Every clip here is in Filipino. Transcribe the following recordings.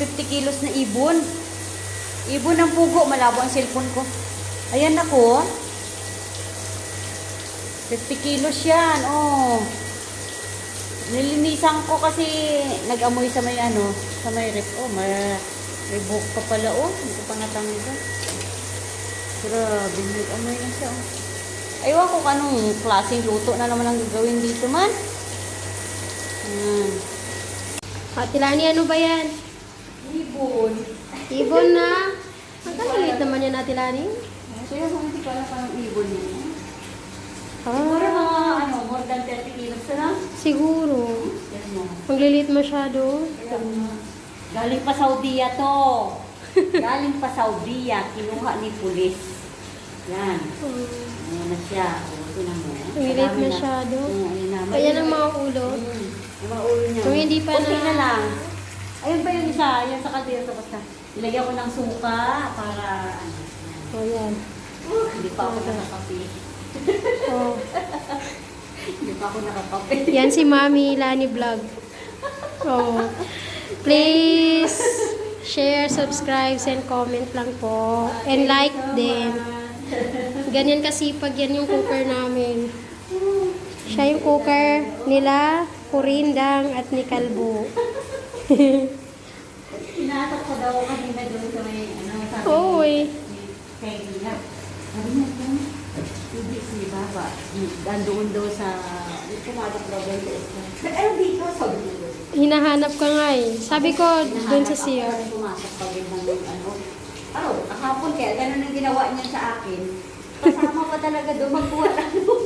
50 kilos na ibon. Ibon ng pugo. Malabo ang cellphone ko. Ayan ako. 50 kilos yan. Oh. Nilinisan ko kasi nag-amoy sa may ano, sa may rep. Oh, may buhok pa pala. Oh, hindi ko pa natanggal. Grabe, nag-amoy na siya. Oh. Aywan ko kanong klaseng luto na naman ang gagawin dito man. Ate Lani, ano ba yan? Ibon. Ibon na? Ang kaliit naman yan, Ate Lani. So yun, hindi ko alam parang ibon yun. Ah, Siguro mga ano, more than 30 kilos na lang. siguro. Yan mo. Magliliit masyado. Galing pa Saudiya to. Galing pa Saudiya. Kinuha ni pulis. Yan. Ayan na siya. O, tinan mo. Magliliit masyado. Ayan na. Ayan ang mga ulo. Yung mga ulo niya. Kung hindi pa Kunti na- na lang. Ayun pa yung isa. Yan sa kaldero. Tapos na. Nilagyan ko ng suka para ano. O, yan. Hindi pa ako nakakape. Oh. Hindi pa ako nakakape. Yan si Mami Lani Vlog. Oh. Please share, subscribe, and comment lang po. And like din. Ganyan kasipag yan yung cooker namin. Siya yung cooker nila, Kurindang at ni Kalbo. Inatak ko daw kanina doon sa may ano, sabi Oo eh. Peggy na. Sabi niya, hindi si Baba. Doon daw sa pumadak daw doon sa isla. Pero dito, sabi niya. Hinahanap ka nga eh. Sabi ko, dun sa CR. Pumasok pa rin ng ano. Kahapon kaya ganun ang ginawa niya sa akin. Kasama pa talaga doon magkuha lang doon.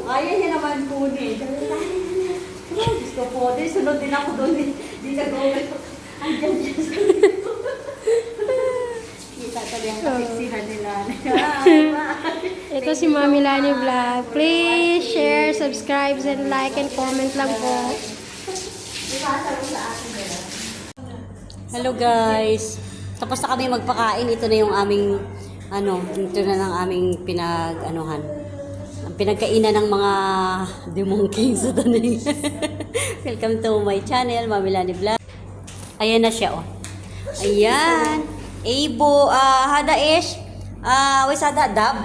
Kaya niya naman kunin. Sabi niya, Diyos ko po, sunod din ako doon. Di na gawin. Andiyan siya sa dito. Kita talaga ang kapiksihan nila. Ito si Mami Lani Vlog. Please share, subscribe, and like, and comment lang po. Hello guys. Tapos na kami magpakain. Ito na yung aming ito na ng aming pinag-anuhan. Ang pinagkainan ng mga demongking sa taning. Welcome to my channel, Mami Lani Vlog. Ayan na siya, oh. Ayan. Ebo, hada ish. Wisada dab.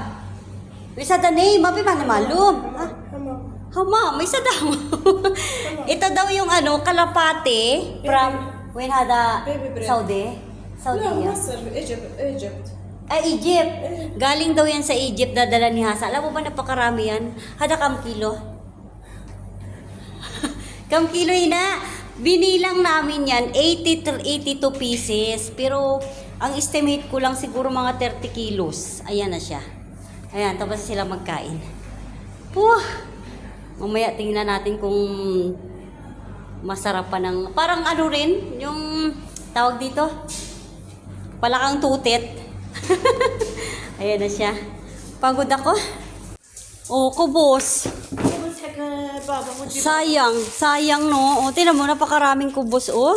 Wisada name, mapi man malum. Hama, may sada. Ito daw yung kalapate from when hada Saudi. Saudi ya. Egypt. Egypt. Galing daw yan sa Egypt, dadala ni Hasa. Alam mo ba napakarami yan? Hada kam kilo. Kam kilo ina. Binilang namin yan, 82 pieces. Pero, ang estimate ko lang siguro mga 30 kilos. Ayan na siya. Ayan, tapos sila magkain. Puh! Mamaya tingnan natin kung masarap pa ng... Parang ano rin, yung tawag dito, palakang tutit. Ayan na siya. Pagod ako. Oh, kubos. Sayang no. O, tinan mo, napakaraming kubos, oh.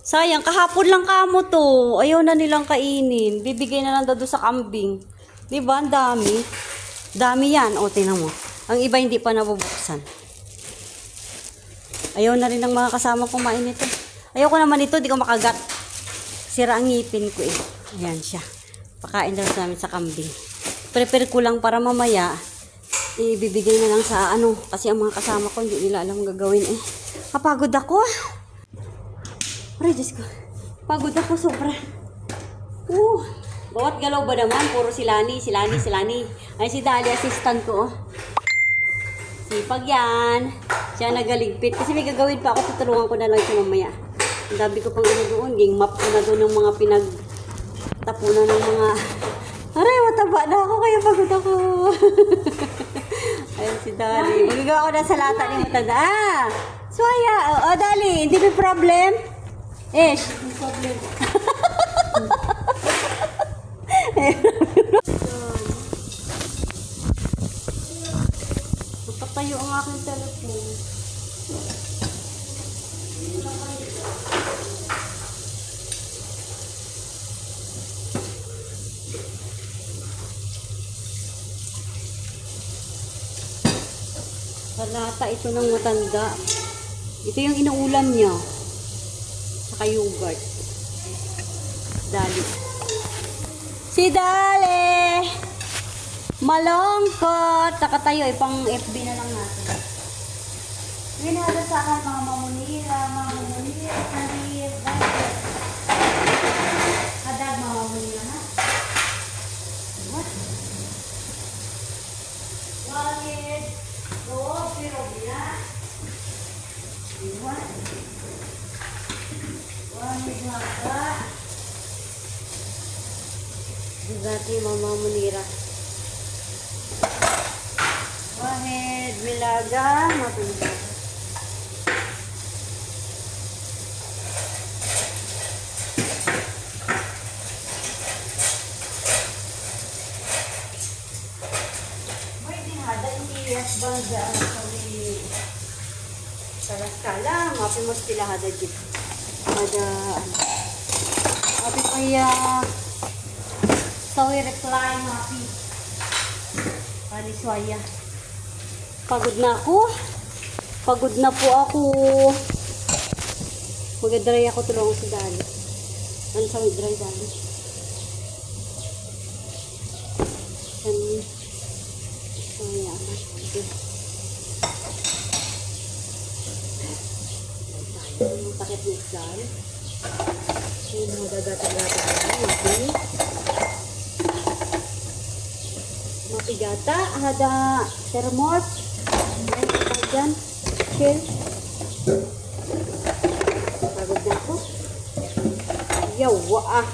Sayang, kahapon lang kamo to. Ayaw na nilang kainin. Bibigay na lang daw sa kambing. Diba? Ang dami. Dami yan. O, tinan mo. Ang iba hindi pa nabubuksan. Ayaw na rin ng mga kasama kumain ito. Ayaw ko naman ito, di ko makagat. Sira ang ngipin ko eh. Ayan siya. Pakain daw namin sa kambing. Prepare ko lang para mamaya ibibigay na lang sa kasi ang mga kasama ko hindi nila alam gagawin eh. Kapagod ako. Aray, Diyos ko. Pagod ako sobra. Bawat galaw ba naman, puro si Lani. Ay, si Dali, assistant ko. Oh. Sipag yan. Siya nagaligpit. Kasi may gagawin pa ako, tutulungan ko na lang siya mamaya. Ang dami ko pang doon. Ging map ko na doon ng mga pinagtapunan ng mga... Aray, mataba na ako, kaya pagod ako. Ayun si Dali. Magagawa ko na sa lata ni matanda. Suwaya. Dali, hindi may problem. May problem. Magpatayo ang aking telephone. Salata ito ng matanda. Ito yung inuulam niya. Saka yogurt. Dali. Si Dali! Malongkot! Nakatayo, ipang FB na lang natin. Winada sa akin mga mamunira, karir, dahil. Hadag mga mamunira ha? What? Walid, pero bila. What? Walid maka. Dati mama munira. Wahid, milaga, matulog. May dinada, hindi yes bangga ang sabi. Kala, mapi mo sila hada dito. Hada, mapi kaya, sawi reply, mapi. Paliswaya. Pagod na ako. Pagod na po ako. Mag-dry ako, tulungan si Dali. Ano sa mag-dry, Dali? Kaya, okay. Ang takit ni Dali. Yung magagat-gata. Okay. Mapigata, ada thermos, dyan, chill. Pagod na ako. Yawa ah.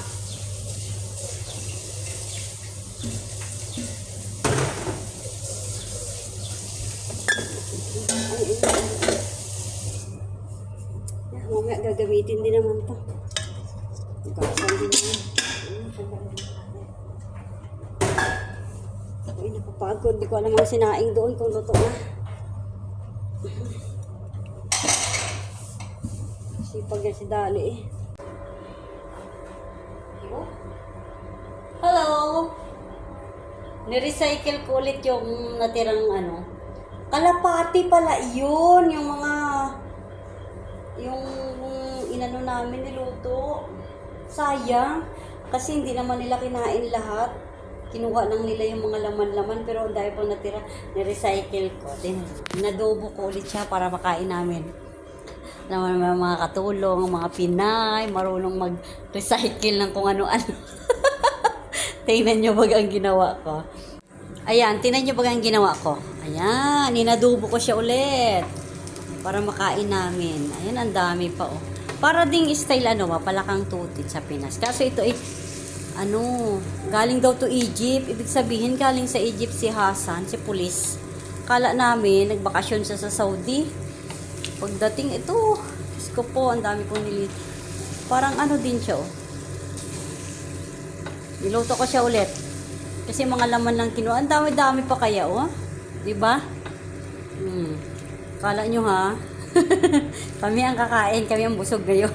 Mamaya gagamitin din naman to. Gasan din naman. Uy, napapagod. Di ko alam ang sinaing doon kung luto na. Sipag yan si Dali eh. Hello! Nirecycle ko ulit yung natirang ano. Kalapati pala yun. Yung mga yung inano namin niluto. Sayang. Kasi hindi naman nila kinain lahat. Kinuha lang nila yung mga laman-laman pero dahil po natira, ni-recycle ko. Then, nadobo ko ulit siya para makain namin. Naman mga katulong, mga Pinay, marunong mag-recycle ng kung ano-ano. Tingnan nyo baga ang ginawa ko. Ayan, tingnan nyo baga ang ginawa ko. Ayan, ninadobo ko siya ulit. Para makain namin. Ayan, ang dami pa oh. Para ding style ano, palakang tutit sa Pinas. Kaso ito eh, ano, galing daw to Egypt. Ibig sabihin, galing sa Egypt si Hassan, si pulis. Kala namin, nagbakasyon siya sa Saudi. Pagdating ito, Diyos ko po, ang dami kong nilit. Parang ano din siya, oh. Niluto ko siya ulit. Kasi mga laman lang kinuha. Ang dami-dami pa kaya, oh. Diba? Kala nyo, ha? Kami ang kakain, kami ang busog ngayon.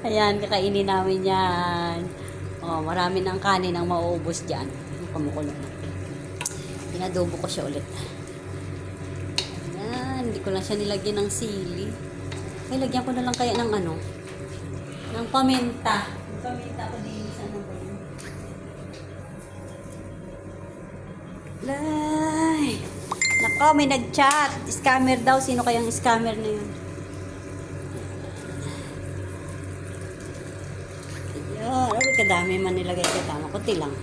Ayan, kakainin namin yan. Oh, marami ng kanin ang mauubos dyan. Kumukulo na. Pinadobo ko siya ulit. Ayan, hindi ko lang siya nilagyan ng sili. Ay, lagyan ko na lang kaya ng ano? Ng paminta. Yung paminta ko din sa ano ba yun? Lay! Nako, may nag-chat. Scammer daw. Sino kayang scammer na yun? Ay, kadami man nilagay ko. Tama, kunti lang.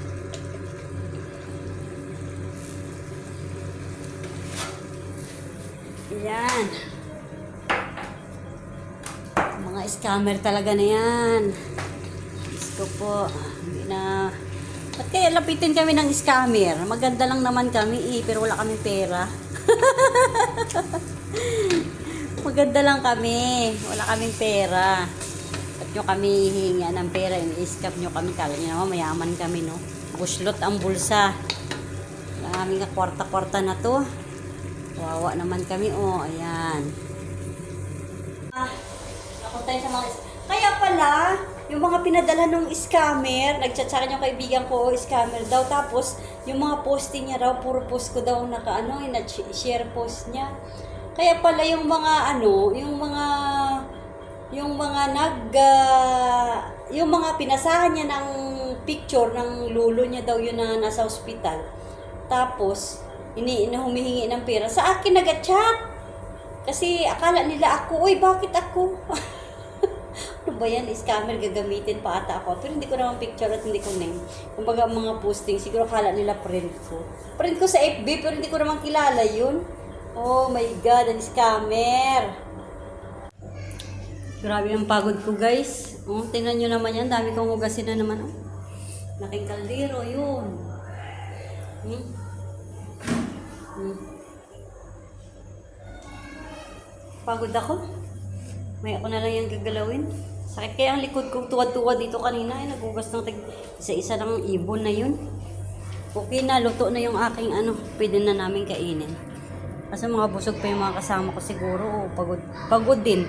Ayan. Mga scammer talaga na yan. Diyos ko po. Hindi na. Ba't kaya lapitin kami ng scammer? Maganda lang naman kami pero wala kami pera. Maganda lang kami. Wala kaming pera. Ba't nyo kami hihinga ng pera? I-scam nyo kami. Kala nyo naman mayaman kami, no? Buslot ang bulsa. Maraming kwarta-kwarta na to. Wawa naman kami, oh. Ayan. Ako tayo sa mga... Kaya pala, yung mga pinadala ng scammer, nag-chat sa akin yung kaibigan ko, scammer daw. Tapos, yung mga posting niya raw, puro post ko daw naka-ano, share post niya. Kaya pala yung mga ano, yung mga yung mga pinasahan niya ng picture ng lulo niya daw yun na nasa ospital. Tapos, humihingi ng pera. Sa akin nag-chat. Kasi akala nila ako, uy, bakit ako? Ano ba yan? Scammer, gagamitin pa ata ako. Pero hindi ko naman picture at hindi ko name. Kumbaga mga posting, siguro akala nila friend ko. Friend ko sa FB, pero hindi ko naman kilala yun. Oh my God, ang scammer. Grabe ang pagod ko, guys. Oh, tingnan nyo naman yan. Dami kong hugasin na naman. Oh. Laking kaldero, yun. Pagod ako. May ako na lang yung gagalawin. Sakit kaya ang likod ko. Tuwad-tuwad dito kanina. Ay, nagugas ng isa-isa ng ibon na yun. Okay na, luto na yung aking pwede na namin kainin. Kasi mga busog pa yung mga kasama ko siguro. Oh, pagod din.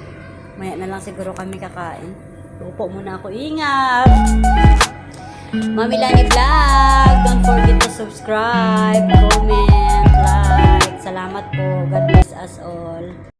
Maya na lang siguro kami kakain. Upo muna ako. Ingat! Mami Lani Vlog! Don't forget to subscribe, comment, like. Salamat po. God bless us all.